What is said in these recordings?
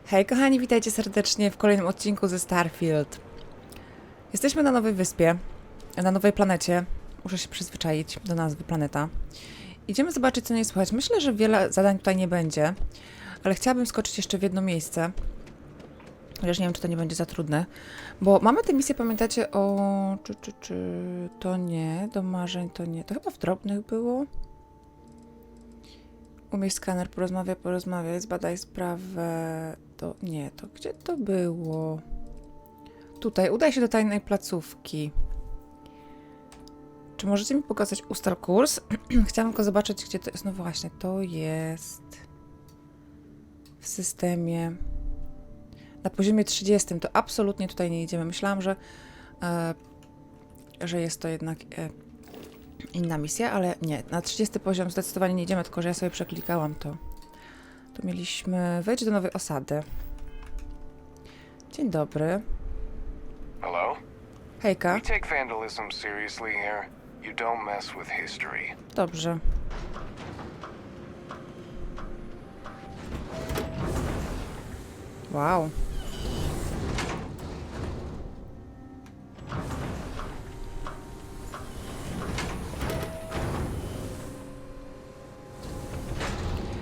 Hej kochani, witajcie serdecznie w kolejnym odcinku ze Starfield. Jesteśmy na nowej wyspie, na nowej planecie. Muszę się przyzwyczaić do nazwy planeta. Idziemy zobaczyć, co nie słychać. Myślę, że wiele zadań tutaj nie będzie, ale chciałabym skoczyć jeszcze w jedno miejsce. Chociaż nie wiem, czy to nie będzie za trudne, bo mamy tę misję, pamiętacie, o... To nie, do marzeń to nie. To chyba w drobnych było. Umieść skaner, porozmawiaj, zbadaj sprawę. To nie, to gdzie to było? Tutaj, udaj się do tajnej placówki. Czy możecie mi pokazać ustal kurs? Chciałam tylko zobaczyć, gdzie to jest. No właśnie, to jest w systemie na poziomie 30. To absolutnie tutaj nie idziemy. Myślałam, że jest to jednak inna misja, ale nie. Na 30 poziom zdecydowanie nie idziemy, tylko że ja sobie przeklikałam to. Tu mieliśmy wejść do nowej osady. Dzień dobry. Hello? Hejka. We take vandalism seriously here. You don't mess with history. Dobrze. Wow.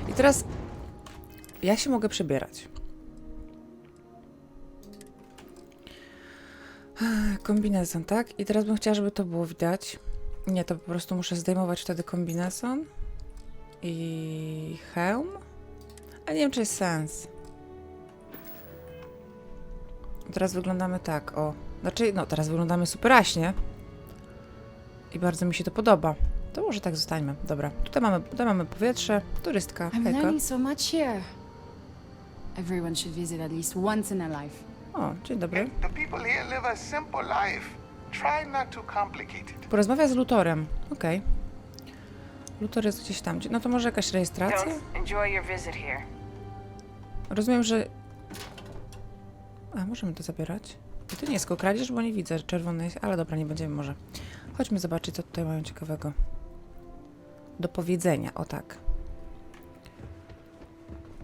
I teraz ja się mogę przebierać. Kombinezon, tak? I teraz bym chciała, żeby to było widać. Nie, to po prostu muszę zdejmować wtedy kombinezon i hełm. A nie wiem, czy jest sens. Teraz wyglądamy tak, o. Znaczy, no teraz wyglądamy superaśnie. I bardzo mi się to podoba. To może tak zostańmy. Dobra, tutaj mamy powietrze, turystka, I'm hejka. learning so much here. Everyone should visit at least once in a life. O, dzień dobry. The people here live a simple life. Try not to complicate it. Porozmawia z Lutorem. Okej. Lutor jest gdzieś tam. No to może jakaś rejestracja? Don't enjoy your visit here. Rozumiem, że... A, możemy to zabierać. I to nie jest kradzież, bo nie widzę czerwonej, ale dobra, nie będziemy może. Chodźmy zobaczyć, co tutaj mają ciekawego do powiedzenia. O tak.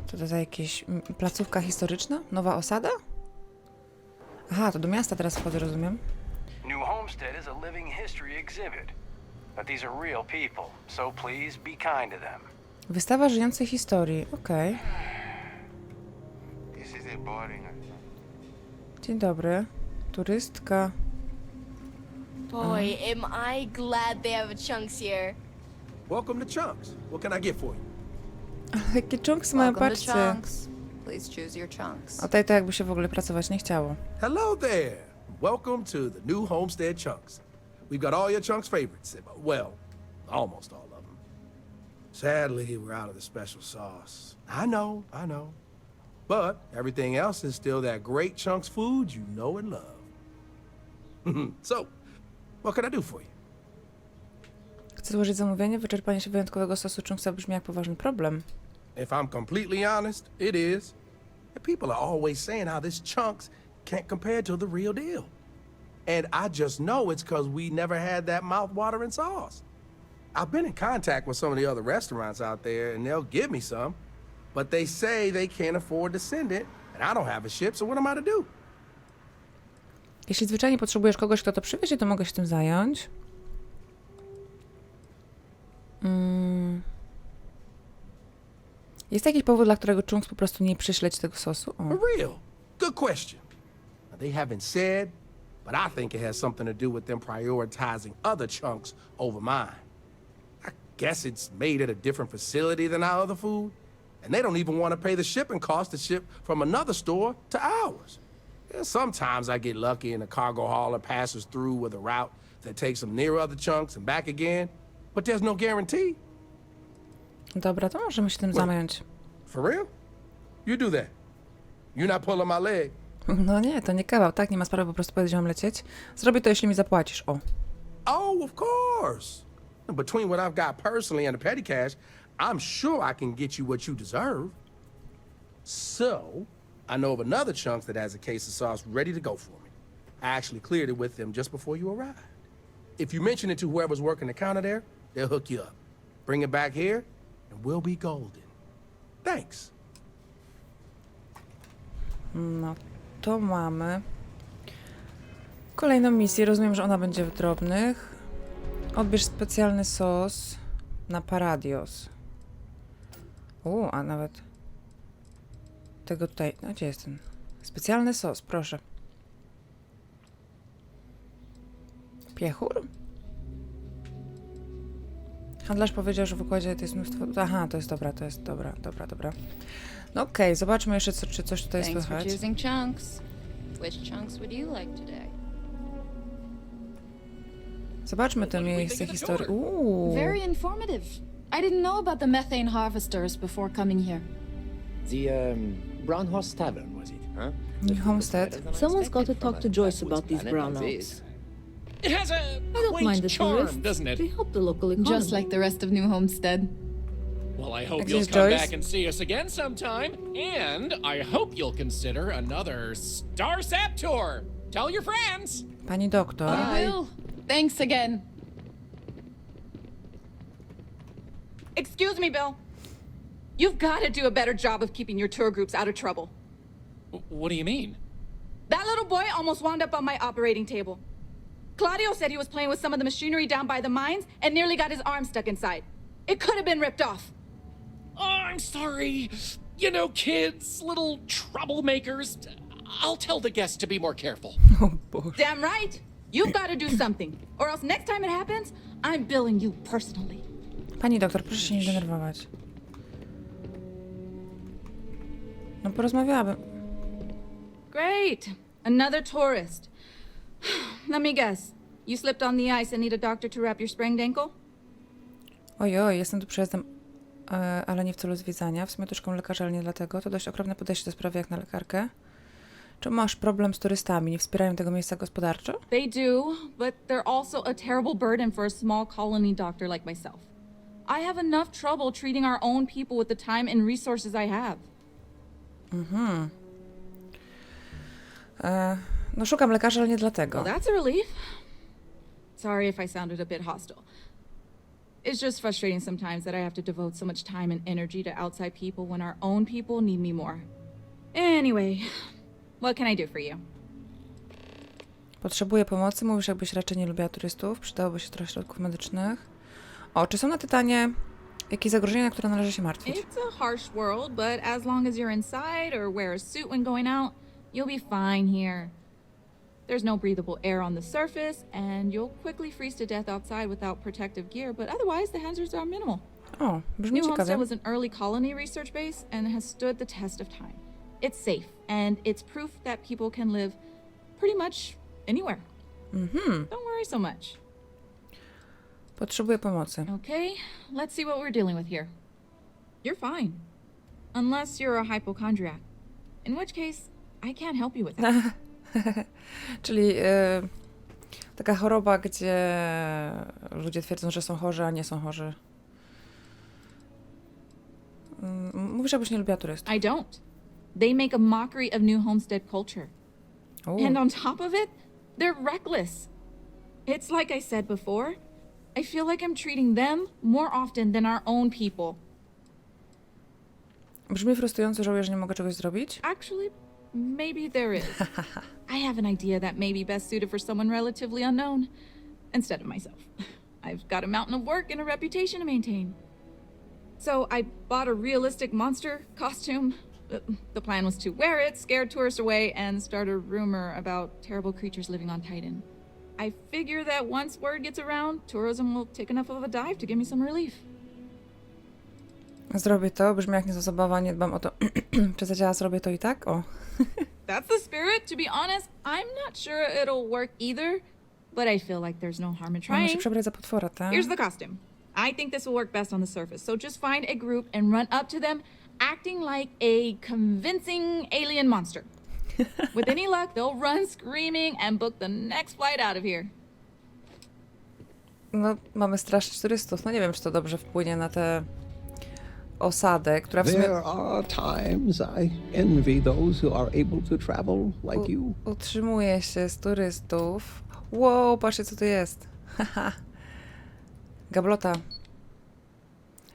To za jakieś placówka historyczna? Nowa osada? Aha, to do miasta teraz wchodzę, rozumiem. New Homestead is a living history exhibit. But these are real people, so please be kind to them. Wystawa żyjącej historii. Okej. This is a boring. Dzień dobry. Turystka. Boy, am I glad they have a Chunks here. Welcome to Chunks. What can I get for you? Jakie chunks mają, Welcome to patrzcie. Chunks. Please choose your chunks. O tej to jakby się w ogóle pracować nie chciało. Hello there. Welcome to the new Homestead Chunks. We've got all your Chunks favorites. Well, almost all of them. Sadly, we're out of the special sauce. I know. But everything else is still that great Chunks food you know and love. So, what can I do for you? Chcę złożyć zamówienie. Wyczerpanie się wyjątkowego sosu chunksa brzmi jak poważny problem. If I'm completely honest, it is. And people are always saying how this Chunks can't compare to the real deal. And I just know it's because we never had that mouth-watering sauce. I've been in contact with some of the other restaurants out there, and they'll give me some, but they say they can't afford to send it, and I don't have a ship, so what am I to do? Jeśli zwyczajnie potrzebujesz kogoś, kto to przywiezie, to mogę się tym zająć. Jest jakiś powód, dla którego chunks po prostu nie przyśleć tego sosu? O. For real? Good question. Now, they haven't said, but I think it has something to do with them prioritizing other Chunks over mine. I guess it's made at a different facility than our other food, and they don't even want to pay the shipping cost to ship from another store to ours. Yeah, sometimes I get lucky and a cargo hauler passes through with a route that takes them near other Chunks and back again, but there's no guarantee. Dobra, to możemy się tym zająć. For real? You do that. You're not pulling my leg. No nie, to nie kawał, tak? Nie ma sprawy, po prostu powiedzieć mam lecieć. Zrobię to, jeśli mi zapłacisz. O. Oh, of course. Between what I've got personally and the petty cash, I'm sure I can get you what you deserve. So, I know of another Chunks that has a case of sauce ready to go for me. I actually cleared it with them just before you arrived. If you mention it to whoever's working the counter there, they'll hook you up. Bring it back here, and we'll be golden. Thanks. No, to mamy. Kolejną misję. Rozumiem, że ona będzie w drobnych. Odbierz specjalny sos na Paradios. A nawet tego tutaj... No, gdzie jest ten? Specjalny sos, proszę. Piechur? Handlarz powiedział, że w układzie to jest mnóstwo... Aha, to jest dobra, to jest dobra. No okej, zobaczmy jeszcze, czy coś tutaj Thanks for słychać. choosing chunks. Which chunks would you like today? Zobaczmy te miejsce historii. Very informative. I didn't know about the methane harvesters before coming here. The Brownhorse Tavern, was it? Huh? New Homestead. Someone's got to talk to Joyce about these brownouts. It has a I don't mind the tourists. doesn't it? They help the local economy. Just like the rest of New Homestead. Well, I hope Thanks, you'll Miss come Joyce. back and see us again sometime. And I hope you'll consider another Star Sap tour. Tell your friends. Pani doktor. I will. Thanks again. Excuse me, Bill. You've got to do a better job of keeping your tour groups out of trouble. What do you mean? That little boy almost wound up on my operating table. Claudio said he was playing with some of the machinery down by the mines and nearly got his arm stuck inside. It could have been ripped off. Oh, I'm sorry. You know, kids, little troublemakers. I'll tell the guests to be more careful. O Boże. Damn right. You've got to do something. Or else next time it happens, I'm billing you personally. Pani doktor, proszę się nie denerwować. No porozmawiałabym. Great. Another tourist. Let me guess. You slipped on the ice and need a doctor to wrap your sprained ankle? Ojoj, jestem tu przejazdem, ale nie w celu zwiedzania. W sumie to szukam lekarza, ale nie dlatego. To dość okropne podejście do sprawy jak na lekarkę. Czy masz problem z turystami? Nie wspierają tego miejsca gospodarczo? They do, but they're also a terrible burden for a small colony doctor like myself. I have enough trouble treating our own people with the time and resources I have. No szukam lekarza, ale nie dlatego. Well, that's a relief. Sorry if I sounded a bit hostile. It's just frustrating sometimes that I have to devote so much time and energy to outside people when our own people need me more. Anyway, what can I do for you? Potrzebuję pomocy. Mówisz, jakbyś raczej nie lubiła turystów. Przydałoby się trochę środków medycznych. O, czy są na Tytanie jakieś zagrożenia, na które należy się martwić? It's a harsh world, but as long as you're inside or wear a suit when going out, you'll be fine here. There's no breathable air on the surface, and you'll quickly freeze to death outside without protective gear, but otherwise the hazards are minimal. O, brzmi New ciekawie. Homestead was an early colony research base and has stood the test of time. It's safe, and it's proof that people can live pretty much anywhere. Don't worry so much. Potrzebuję pomocy. Okay, let's see what we're dealing with here. You're fine. Unless you're a hypochondriac. In which case, I can't help you with that. Czyli taka choroba, gdzie ludzie twierdzą, że są chorzy, a nie są chorzy. Mówisz, jakbyś nie lubiła turystów. I don't. They make a mockery of New Homestead culture. And on top of it, they're reckless. It's like I said before, I feel like I'm treating them more often than our own people. Brzmi frustrująco, żałuję, że nie mogę czegoś zrobić. Actually, maybe there is. I have an idea that may be best suited for someone relatively unknown instead of myself. I've got a mountain of work and a reputation to maintain. So I bought a realistic monster costume. The plan was to wear it, scare tourists away, and start a rumor about terrible creatures living on Titan. I figure that once word gets around, tourism will take enough of a dive to give me some relief. Zrobię to, brzmi jak niezła zabawa, nie dbam o to, czy zadziała, zrobię to i tak. O. That's the spirit. To be honest, I'm not sure it'll work either, but I feel like there's no harm in Mamy się trying. przebrać za potwora, tak? Here's the costume. I think this will work best on the surface, so just find a group and run up to them, acting like a convincing alien monster. With any luck, they'll run screaming and book the next flight out of here. No, mamy straszyć turystów. No nie wiem, czy to dobrze wpłynie na tę osadę, która w sumie There are times I envy those who are able to travel like you. utrzymuje się z turystów. Wow, patrzcie, co to jest. Haha. Gablota.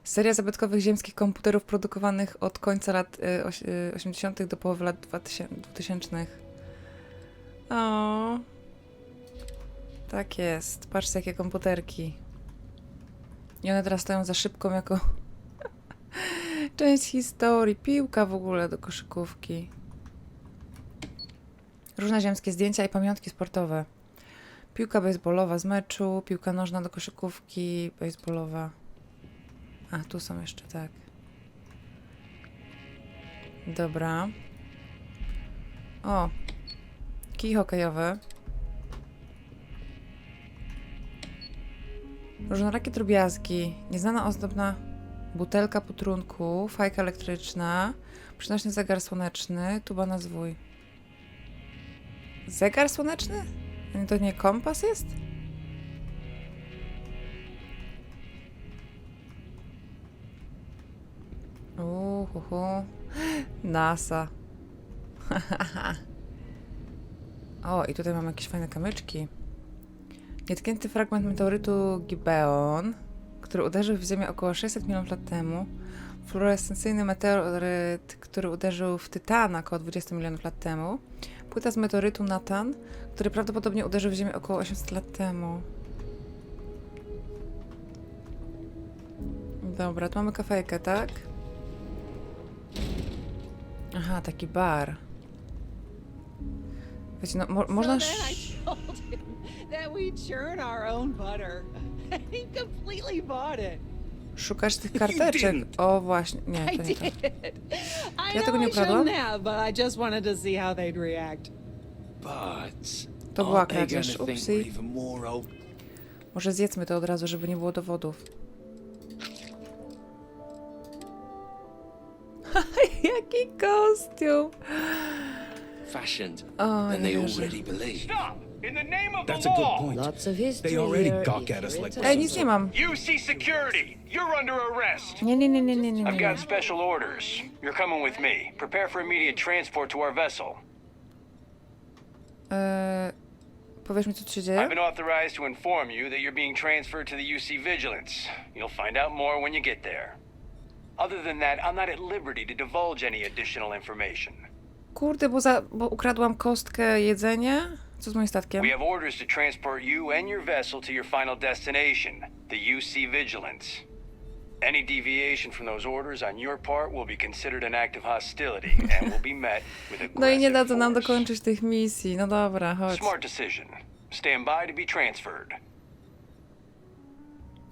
Seria zabytkowych ziemskich komputerów produkowanych od końca lat 80. do połowy lat 2000. O, tak jest. Patrzcie, jakie komputerki. I one teraz stoją za szybką jako część historii. Piłka w ogóle do koszykówki. Różne ziemskie zdjęcia i pamiątki sportowe. Piłka baseballowa z meczu, piłka nożna do koszykówki, baseballowa. A, tu są jeszcze, tak. Dobra. O. Kij hokejowy. Różnorakie drobiazgi. Nieznana ozdobna butelka po trunku, fajka elektryczna, przynośny zegar słoneczny, tuba na zwój. Zegar słoneczny? To nie kompas jest? NASA. O, i tutaj mamy jakieś fajne kamyczki. Nietknięty fragment meteorytu Gibeon, który uderzył w Ziemię około 600 milionów lat temu. Fluorescencyjny meteoryt, który uderzył w Tytana około 20 milionów lat temu. Płyta z meteorytu Natan, który prawdopodobnie uderzył w Ziemię około 800 lat temu. Dobra, tu mamy kafejkę, tak? Aha, taki bar. Wiecie, no, można... Szukać tych karteczek. O, właśnie. Nie, to nie to. Ja tego nie ukradłam? To była kradzież. Upsi. Może zjedzmy to od razu, żeby nie było dowodów. Jaki kostium! Fashioned, O, and they nie wierzę. already believe. Stop! In the name of That's the a good law! point. Lots of history They already here. gawk at us like Ej, nic nie mam. UC security! You're under arrest! Nie. I've got special orders. You're coming with me. Prepare for immediate transport to our vessel. Powiesz mi, co tu się I've dzieje? been authorized to inform you that you're being transferred to the UC Vigilance. You'll find out more when you get there. Other than that, I'm not at liberty to divulge any additional information. Kurde, bo ukradłam kostkę jedzenia? Co z moim statkiem? We have orders to transport you and your vessel to your final destination, the UC Vigilance. Any deviation from those orders on your part will be considered an act of hostility and will be met with aggressive No i nie dadzą nam force. dokończyć tych misji. No dobra, chodź. Smart decision. Stand by to be transferred.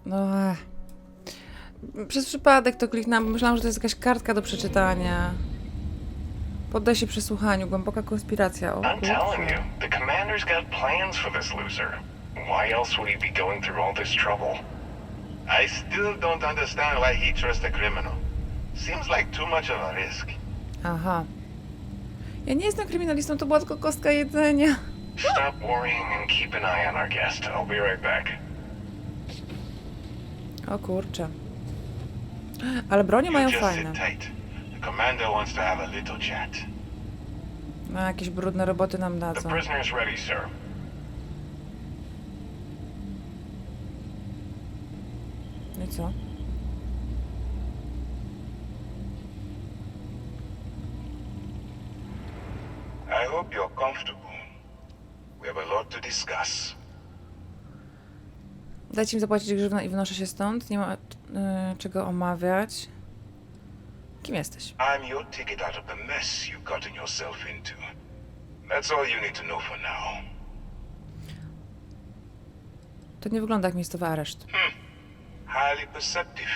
No. Przez przypadek to kliknęłam, myślałam, że to jest jakaś kartka do przeczytania. Poddaj się przesłuchaniu. Głęboka konspiracja. O I'm telling kurczę. you, the commander's got plans for this loser. Why else would he be going through all this trouble? I still don't understand why he trusts a criminal. Seems like too much of a risk. Aha. Ja nie jestem kryminalistą, to była tylko kostka jedzenia. Stop worrying and keep an eye on our guest. I'll be right back. O kurczę. Ale bronie mają Just fajne. sit tight. The commander wants to have a little chat. No, jakieś brudne roboty nam The dadzą. prisoner's ready, sir. No i co? I hope you're comfortable. We have a lot to discuss. Dajcie mi zapłacić grzywną i wynoszę się stąd. Nie ma czego omawiać. Kim jesteś? I'm your ticket out of the mess you've gotten yourself into. That's all you need to know for now. To nie wygląda jak miejscowy areszt. Highly perceptive.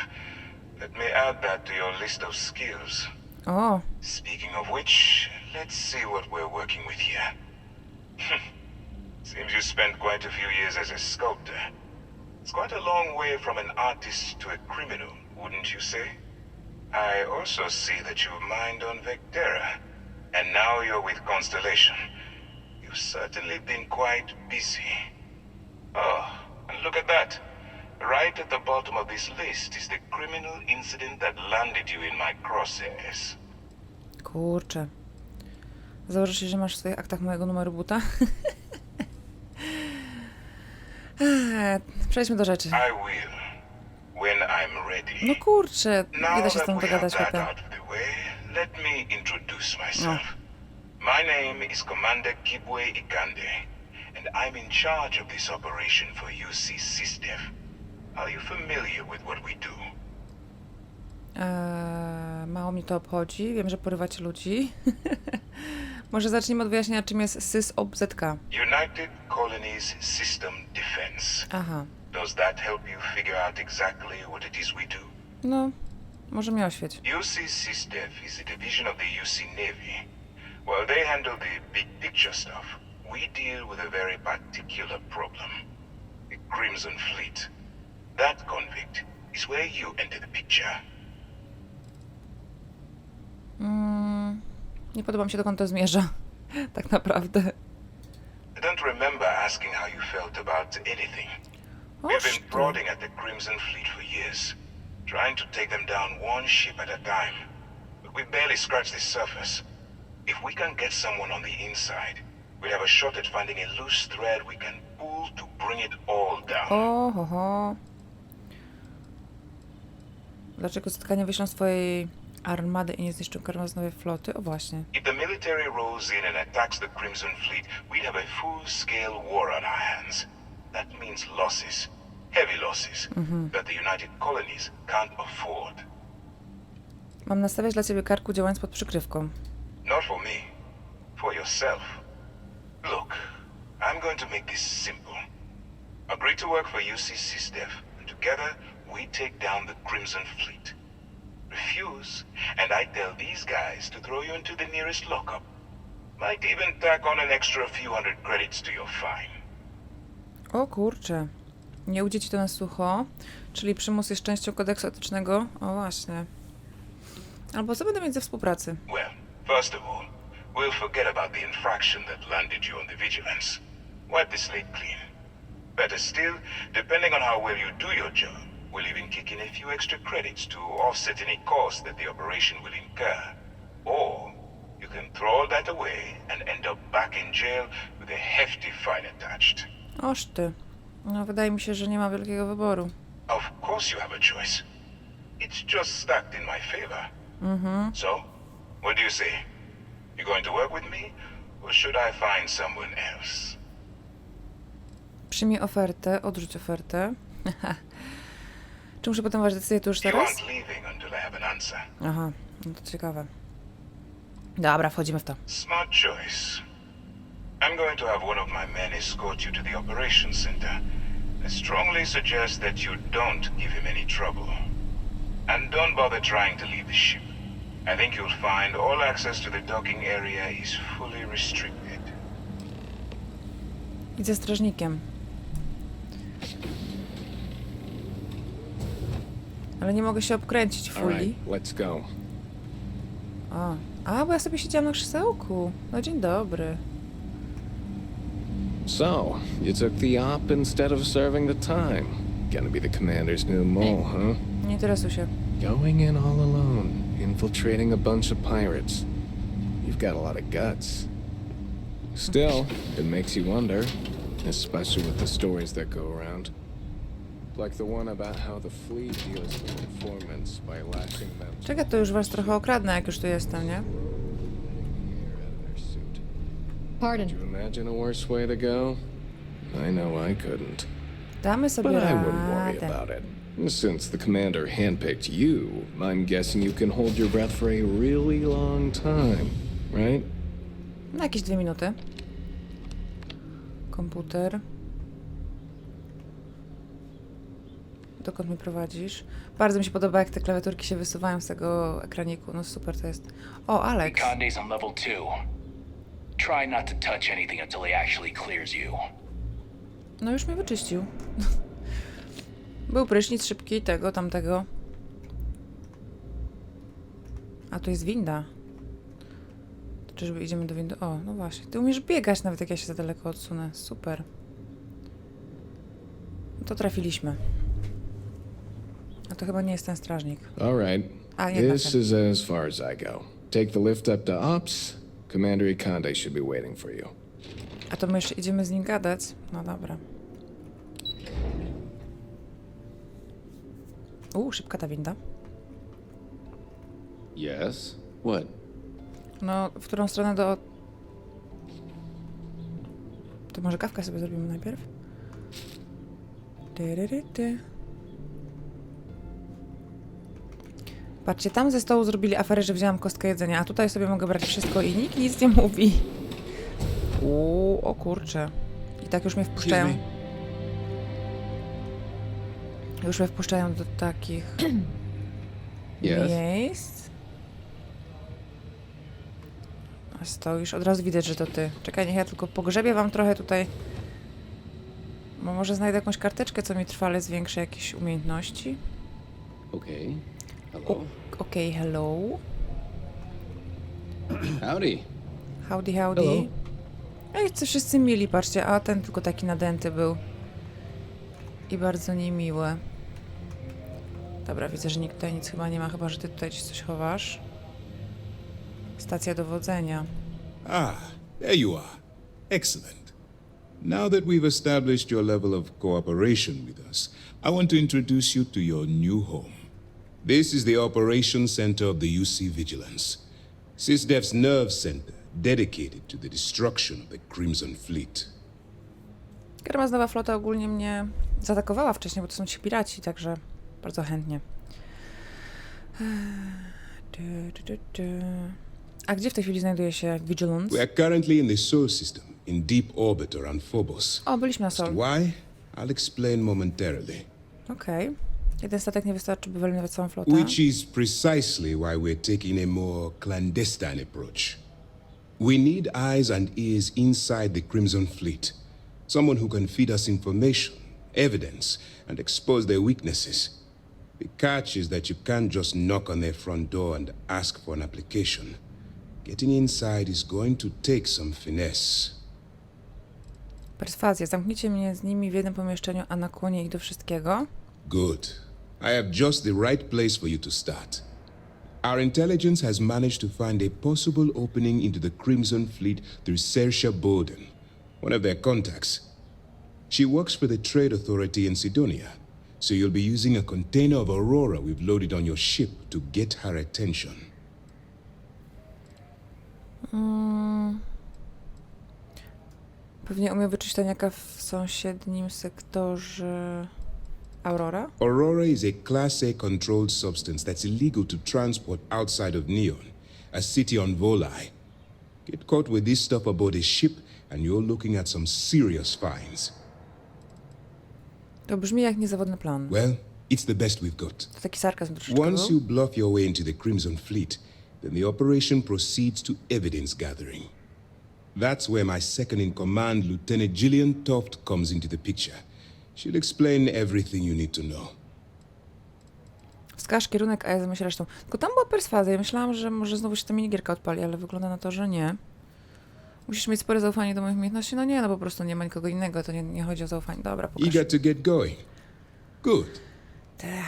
Let me add that to your list of skills. O, Speaking of which, let's see what we're working with here. Seems you spent quite a few years as a sculptor. It's quite a long way from an artist to a criminal, wouldn't you say? I also see that you've mined on Vectera, and now you're with Constellation. You've certainly been quite busy. Oh, and look at that. Right at the bottom of this list is the criminal incident that landed you in my crosshairs. kurczę. Założysz się, że masz w swoich aktach mojego numeru buta? Przejdźmy do rzeczy. I will, when I'm ready. No kurczę, nie Now da się z that tą we have dogadać, that chłopie. out of the way, let me introduce myself. My name is Commander Kibwe Ikande, and I'm in charge of this operation for UC SysDef. Are you familiar with what we do? Mało mi to obchodzi. Wiem, że porywacie ludzi. Może zacznijmy od wyjaśnienia, czym jest SysObZK. United Colonies System Defense. Aha. Does that help you figure out exactly what it is we do? No, może mnie oświeć. UC SysDef is a division of the UC Navy. While they handle the big picture stuff, we deal with a very particular problem. The Crimson Fleet. That convict is where you enter the picture. Nie podoba mi się, dokąd to zmierza. Tak naprawdę. I don't remember asking how you felt about anything. We've Oż been ty. prodding at the Crimson Fleet for years, trying to take them down one ship at a time. But we've barely scratched the surface. If we can get someone on the inside, we'll have a shot at finding a loose thread we can pull to bring it all down. O, ho, ho. Dlaczego spotkanie wyślą swojej armady i nie zniszczą karmazynowej floty? O właśnie. If the military rolls in and attacks the Crimson Fleet, we'd have a full-scale war on our hands. That means losses. Heavy losses. That the United Colonies can't afford. Mam nastawiać dla ciebie karku, działając pod przykrywką. Not for me. For yourself. Look, I'm going to make this simple. Agree to work for UC SysDef, and together we take down the Crimson Fleet. Refuse, and I tell these guys to throw you into the nearest lockup. Might even tack on an extra few hundred credits to your fine. O kurczę. Nie ujdzie ci to na sucho, czyli przymus jest częścią kodeksu etycznego. O właśnie. Albo co będę mieć ze współpracy? Well, first of all, we'll forget about the infraction that landed you on the Vigilance. Wipe the slate clean. Better still, depending on how well you do your job, we'll even kick in a few extra credits to offset any cost that the operation will incur. Or you can throw all that away and end up back in jail with a hefty fine attached. Oż ty. No, wydaje mi się, że nie ma wielkiego wyboru. Of course you have a choice. It's just stacked in my favor. So, what do you say? You going to work with me, or should I find someone else? Przyjmij ofertę, odrzuć ofertę. Czy muszę podejmować decyzję tu już You teraz? aren't leaving until I have an answer. Aha, no to ciekawe. Dobra, wchodzimy w to. Smart choice. I'm going to have one of my men escort you to the operations center. I strongly suggest that you don't give him any trouble. And don't bother trying to leave the ship. I think you'll find all access to the docking area is fully restricted. Idź ze strażnikiem. Ale nie mogę się obkręcić All right, fully. let's go. O. Bo ja sobie siedziałam na krzesełku. No dzień dobry. So, you took the op instead of serving the time. Gonna be the commander's new mole, huh? Nie interesuj się. Going in all alone, infiltrating a bunch of pirates. You've got a lot of guts. Still, it makes you wonder, especially with the stories that go around. Like the one about how the fleet deals with informants by lashing them to Czekaj, to już was trochę okradnę, jak już tu jestem, nie? the air out of their suit. Pardon. Could you imagine a worse way to go? I know I couldn't. Damy sobie But I wouldn't worry radę. about it. Since the commander handpicked you, I'm guessing you can hold your breath for a really long time, right? Na jakieś 2 minuty. Komputer. Dokąd mnie prowadzisz? Bardzo mi się podoba, jak te klawiaturki się wysuwają z tego ekraniku. No super to jest. O, Alex. Conde's on level 2. Try not to touch anything until he actually clears you. No już mnie wyczyścił. Był prysznic szybki, tego, tamtego. A tu jest winda. To czyżby idziemy do windy? O, no właśnie. Ty umiesz biegać nawet, jak ja się za daleko odsunę. Super. No to trafiliśmy. A to chyba nie jest ten strażnik. All right. Ah, yeah, This nothing. is as far as I go. Take the lift up to Ops. Commander Ikande should be waiting for you. A to my jeszcze idziemy z nim gadać? No dobra. Szybka ta winda. Yes? What? No, w którą stronę do... To może kawkę sobie zrobimy najpierw? Tyryryty. Patrzcie, tam ze stołu zrobili aferę, że wzięłam kostkę jedzenia, a tutaj sobie mogę brać wszystko i nikt nic nie mówi. O kurczę. I tak już mnie wpuszczają. Już mnie wpuszczają do takich miejsc. A stoisz, od razu widać, że to ty. Czekaj, niech ja tylko pogrzebię wam trochę tutaj. Bo może znajdę jakąś karteczkę, co mi trwale zwiększy jakieś umiejętności. Okay. Hello. Okej, hello. Howdy. Howdy, howdy. Hello. No i wszyscy mili, patrzcie, a ten tylko taki nadęty był. I bardzo niemiły. Dobra, widzę, że nikt tutaj nic chyba nie ma, chyba że ty tutaj gdzieś coś chowasz. Stacja dowodzenia. Ah, there you are. Excellent. Now that we've established your level of cooperation with us, I want to introduce you to your new home. This is the Operations Center of the UC Vigilance, SysDef's nerve center dedicated to the destruction of the Crimson Fleet. Gromaznowa flota ogólnie mnie zaatakowała wcześniej, bo to są ci piraci, także bardzo chętnie. A gdzie w tej chwili znajduje się Vigilance? We are currently in the Sol system, in deep orbit around Phobos. O, byliśmy na Sol. Why? I'll explain momentarily. Okej. Jeden statek nie wystarczy, by wyeliminować całą flotę. Which is precisely why we're taking a more clandestine approach. We need eyes and ears inside the Crimson Fleet. Someone who can feed us information, evidence, and expose their weaknesses. The catch is that you can't just knock on their front door and ask for an application. Getting inside is going to take some finesse. Perswazja. Zamknijcie mnie z nimi w jednym pomieszczeniu, a nakłonię ich do wszystkiego. Good. I have just the right place for you to start. Our intelligence has managed to find a possible opening into the Crimson Fleet through Saoirse Bowden, one of their contacts. She works for the Trade Authority in Sidonia, so you'll be using a container of Aurora we've loaded on your ship to get her attention. Pewnie umie wyczuć taniaka w sąsiednim sektorze... Aurora? Aurora is a Class A controlled substance that's illegal to transport outside of Neon, a city on Volai. Get caught with this stuff aboard a ship and you're looking at some serious fines. To brzmi jak niezawodny plan. Well, it's the best we've got. To taki sarkazm troszeczkę Once był. you bluff your way into the Crimson Fleet, then the operation proceeds to evidence gathering. That's where my second-in-command, Lieutenant Gillian Toft, comes into the picture. She'll explain everything you need to know. Wskaż kierunek, a ja zajmę się resztą. Tylko tam była perswazja. Ja myślałam, że może znowu się ta minigierka odpali, ale wygląda na to, że nie. Musisz mieć spore zaufanie do moich umiejętności? No nie, no po prostu nie ma nikogo innego, to nie chodzi o zaufanie. Dobra, pokaż. Eager to get going? Good.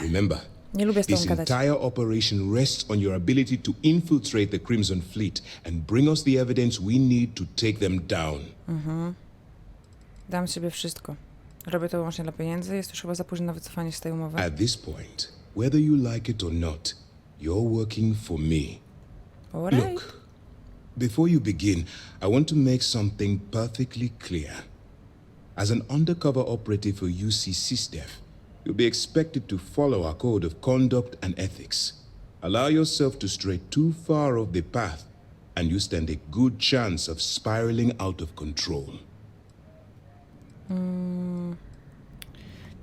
Remember, Nie lubię z tobą this gadać. entire operation rests on your ability to infiltrate the Crimson Fleet and bring us the evidence we need to take them down. Dam z siebie wszystko. Robię to wyłącznie dla pieniędzy. Jest już chyba za późno na wycofanie się z tej umowy. At this point, whether you like it or not, you're working for me. Alright. Look, before you begin, I want to make something perfectly clear. As an undercover operative for UC SysDef, you'll be expected to follow our code of conduct and ethics. Allow yourself to stray too far off the path, and you stand a good chance of spiraling out of control.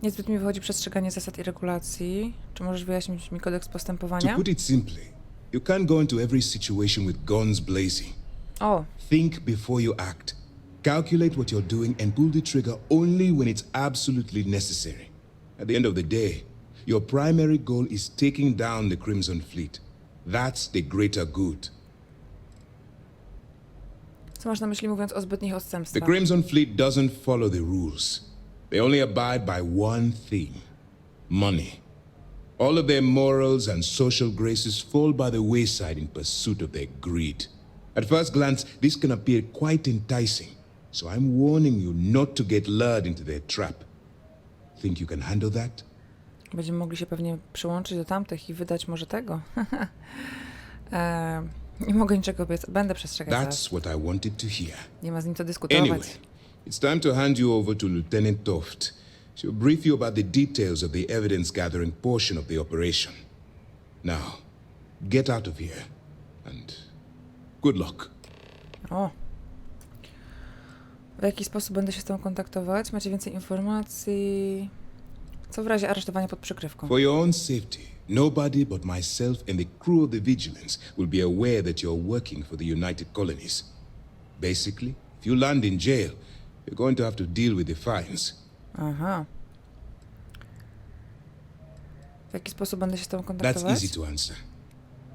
Niezbyt mi wychodzi przestrzeganie zasad i regulacji. Czy możesz wyjaśnić mi kodeks postępowania? To put it simply, you can't go into every situation with guns blazing. O, Think before you act. Calculate what you're doing and pull the trigger only when it's absolutely necessary. At the end of the day, your primary goal is taking down the Crimson Fleet. That's the greater good. co masz na myśli mówiąc o zbytnich The odstępstwach? Crimson Fleet doesn't follow the rules. They only abide by one thing: money. All of their morals and social graces fall by the wayside in pursuit of their greed. At first glance, this can appear quite enticing, so I'm warning you not to get lured into their trap. Think you can handle that? Będziemy mogli się pewnie przyłączyć do tamtych i wydać może tego. Nie mogę niczego obiecać. Będę przestrzegać zaraz. That's what I wanted to hear. Nie ma z nim co dyskutować. Anyway, it's time to hand you over to Lieutenant Toft. She'll brief you about the details of the evidence gathering portion of the operation. Now, get out of here and good luck. O. W jaki sposób będę się z tą kontaktować? Macie więcej informacji? Co w razie aresztowania pod przykrywką? For your own safety, nobody but myself and the crew of the Vigilance will be aware that you're working for the United Colonies. Basically, if you land in jail, you're going to have to deal with the fines. Aha. W jaki sposób będę się z tą That's kontaktować? easy to answer.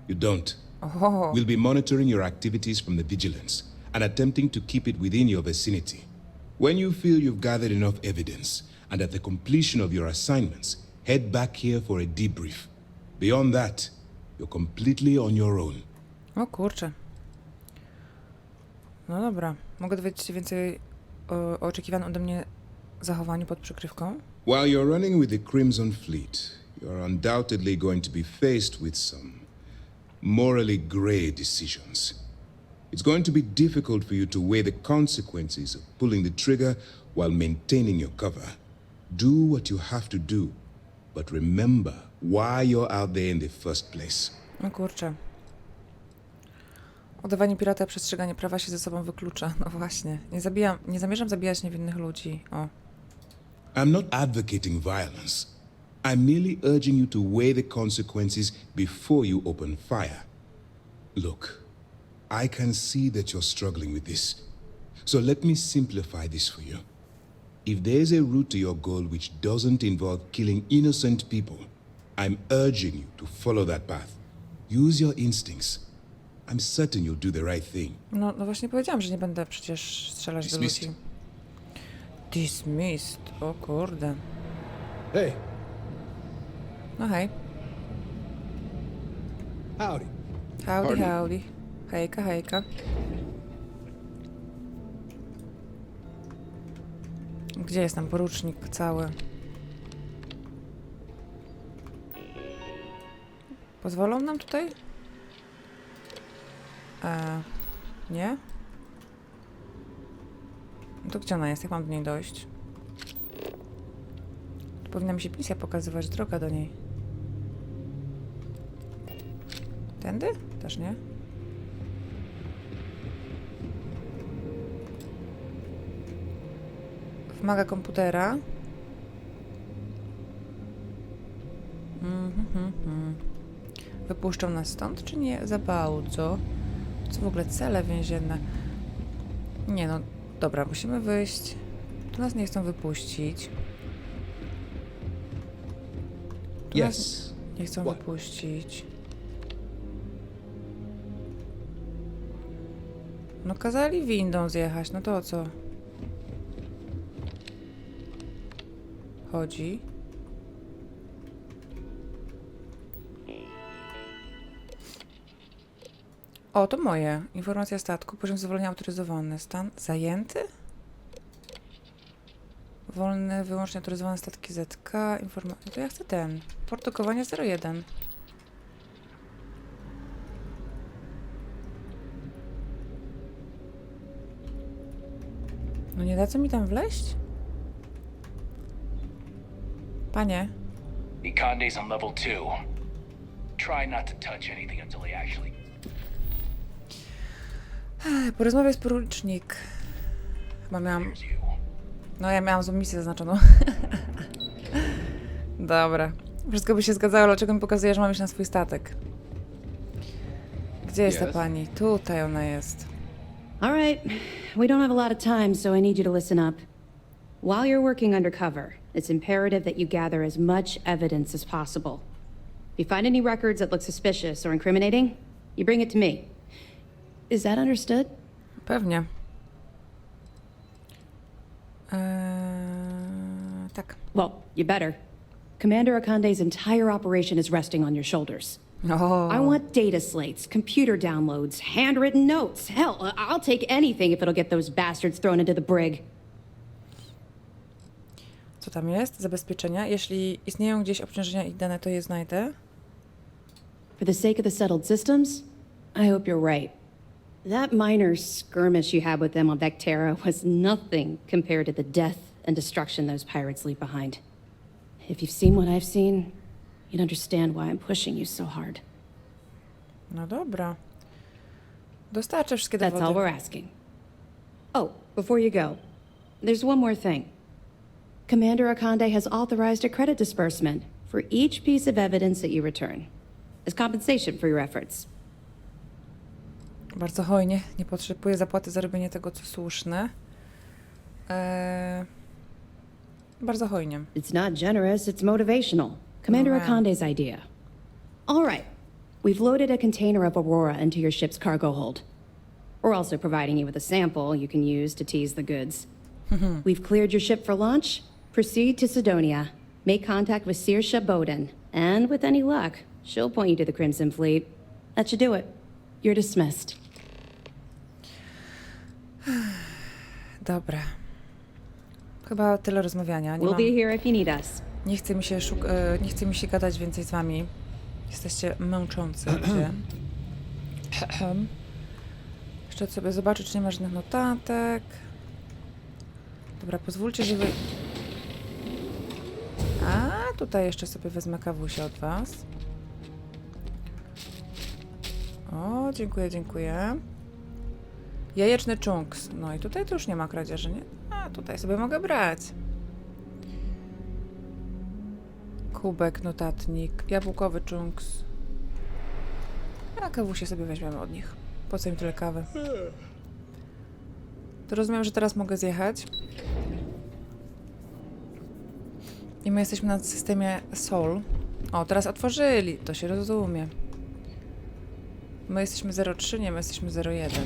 You don't. Oho. We'll be monitoring your activities from the Vigilance and attempting to keep it within your vicinity. When you feel you've gathered enough evidence and at the completion of your assignments, head back here for a debrief. Beyond that, you're completely on your own. O kurczę. No dobra. Mogę dowiedzieć się więcej o oczekiwanym ode mnie zachowaniu pod przykrywką? While you're running with the Crimson Fleet, you're undoubtedly going to be faced with some morally grey decisions. It's going to be difficult for you to weigh the consequences of pulling the trigger while maintaining your cover. Do what you have to do, but remember why you're out there in the first place. No kurczę. Udawanie pirata, przestrzeganie prawa się ze sobą wyklucza. No właśnie. Nie zamierzam zabijać niewinnych ludzi. O. I'm not advocating violence. I'm merely urging you to weigh the consequences before you open fire. Look, I can see that you're struggling with this. So let me simplify this for you. If there's a route to your goal which doesn't involve killing innocent people, I'm urging you to follow that path. Use your instincts. I'm certain you'll do the right thing. No właśnie powiedziałam, że nie będę przecież strzelać do Dismissed. ludzi. Dismissed. O kurde. Hey, No hej. howdy. Howdy, howdy. Hejka, hejka. Gdzie jest tam porucznik cały? Pozwolą nam tutaj? Nie? No to gdzie ona jest? Jak mam do niej dojść? Tu powinna mi się misja pokazywać, droga do niej. Tędy? Też nie. Wymaga komputera. Wypuszczą nas stąd, czy nie za bardzo? Co w ogóle cele więzienne? Nie no, dobra, musimy wyjść. Tu nas nie chcą wypuścić. Tu nas nie chcą wypuścić. No kazali windą zjechać, no to o co chodzi? O, to moje. Informacja statku. Poziom zadowolenia autoryzowany. Stan zajęty? Wolny, wyłącznie autoryzowane statki ZK. Informacja. To ja chcę ten. Port dokowania 01. No nie dadzą mi tam wleźć? Panie. The Conde's on level 2. Try not to touch anything until he actually... Porozmawiaj z porucznik. Chyba miałam... No ja miałam złą misję zaznaczoną. Dobra. Wszystko by się zgadzało, dlaczego mi pokazuje, że mam iść na swój statek. Gdzie jest ta pani? Tutaj ona jest. All right. We don't have a lot of time, so I need you to listen up. While you're working undercover, it's imperative that you gather as much evidence as possible. If you find any records that look suspicious or incriminating, you bring it to me. Is that understood? Pewnie. Tak. Well, you better. Commander Akande's entire operation is resting on your shoulders. Oh. I want data slates, computer downloads, handwritten notes. Hell, I'll take anything if it'll get those bastards thrown into the brig. Co tam jest? Zabezpieczenia. Jeśli istnieją gdzieś obciążenia i dane, to je znajdę. For the sake of the settled systems, I hope you're right. That minor skirmish you had with them on Vectera was nothing compared to the death and destruction those pirates leave behind. If you've seen what I've seen, you'd understand why I'm pushing you so hard. No dobra. Dostarczę wszystkie That's all dowody. we're asking. Oh, before you go, there's one more thing. Commander Akande has authorized a credit disbursement for each piece of evidence that you return, as compensation for your efforts. Bardzo hojnie. Nie potrzebuję zapłaty za robienie tego, co słuszne. Bardzo hojnie. It's not generous, it's motivational. Commander Wow. Akande's idea. All right. We've loaded a container of Aurora into your ship's cargo hold. We're also providing you with a sample you can use to tease the goods. We've cleared your ship for launch. Proceed to Sidonia. Make contact with Saoirse Bowden. And with any luck, she'll point you to the Crimson Fleet. That should do it. You're dismissed. Dobra. Chyba tyle rozmawiania. Nie, We'll mam... be here if you need us. nie chce mi się gadać więcej z wami. Jesteście męczący ludzie. Jeszcze sobie zobaczyć, czy nie ma żadnych notatek. Dobra, pozwólcie, że wy... A, tutaj jeszcze sobie wezmę kawusie od was. O, dziękuję, dziękuję. Jajeczny chunks. No i tutaj to już nie ma kradzieży, nie? A, tutaj sobie mogę brać. Kubek, notatnik, jabłkowy chunks. A kawusie sobie weźmiemy od nich. Po co im tyle kawy? To rozumiem, że teraz mogę zjechać. I my jesteśmy na systemie Sol. O, teraz otworzyli. To się rozumie. My jesteśmy 03, nie, my jesteśmy 01.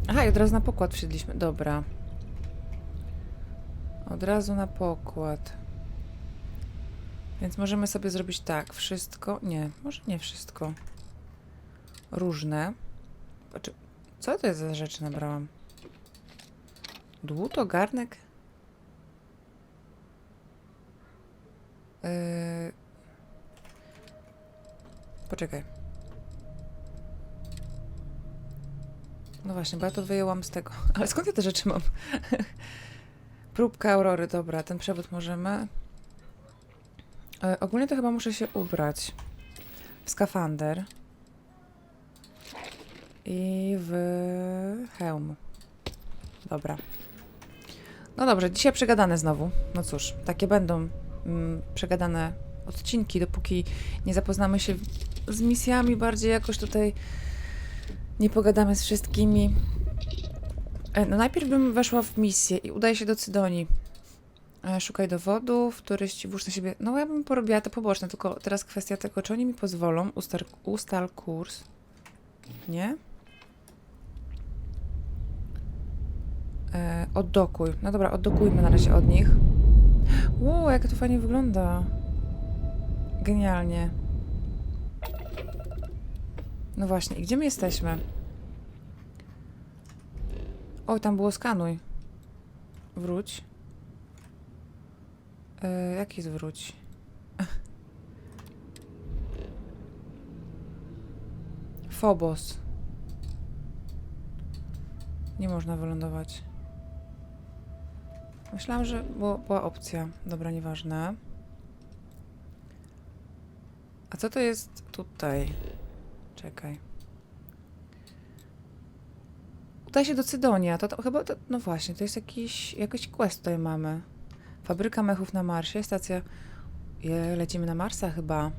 Aha, i od razu na pokład wsiedliśmy. Dobra. Od razu na pokład. Więc możemy sobie zrobić tak. Wszystko. Nie, może nie wszystko. Różne. Znaczy, co to jest za rzeczy nabrałam? Dłuto, garnek? Poczekaj. No właśnie, bo ja to wyjęłam z tego. Ale skąd ja te rzeczy mam? Próbka Aurory, dobra, ten przewód możemy. Ogólnie to chyba muszę się ubrać w skafander i w hełm. Dobra. No dobrze, dzisiaj przegadane znowu. No cóż, takie będą przegadane odcinki, dopóki nie zapoznamy się z misjami bardziej jakoś tutaj nie pogadamy z wszystkimi. No najpierw bym weszła w misję i udaje się do Cydonii. Szukaj dowodów, turyści włóż na siebie. No ja bym porobiła te poboczne, tylko teraz kwestia tego, czy oni mi pozwolą. Ustal kurs. Nie? Oddokuj. No dobra, oddokujmy na razie od nich. Wow, jak to fajnie wygląda. Genialnie. No właśnie, i gdzie my jesteśmy? Oj, tam było skanuj. Wróć. Jaki zwróć? Phobos. Nie można wylądować. Myślałam, że była opcja. Dobra, nieważne. A co to jest tutaj? Czekaj. Udaj się do Cydonia. To chyba... no właśnie, to jest jakiś quest tutaj mamy. Fabryka mechów na Marsie, stacja... lecimy na Marsa chyba.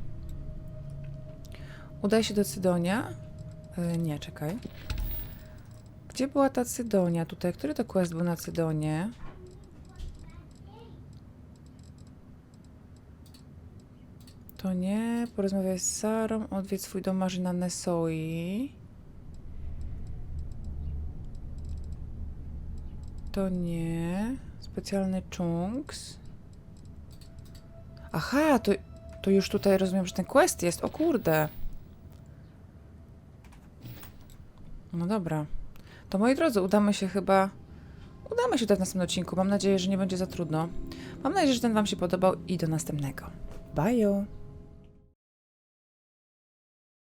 Udaj się do Cydonia. Nie, czekaj. Gdzie była ta Cydonia tutaj? Który to quest był na Cydonie? To nie. Porozmawiaj z Sarą. Odwiedź swój dom marzeń na Nesoi. To nie. Specjalny chunks. Aha, to już tutaj rozumiem, że ten quest jest. O kurde. No dobra. To moi drodzy, udamy się tutaj w następnym odcinku. Mam nadzieję, że nie będzie za trudno. Mam nadzieję, że ten wam się podobał i do następnego. Bye!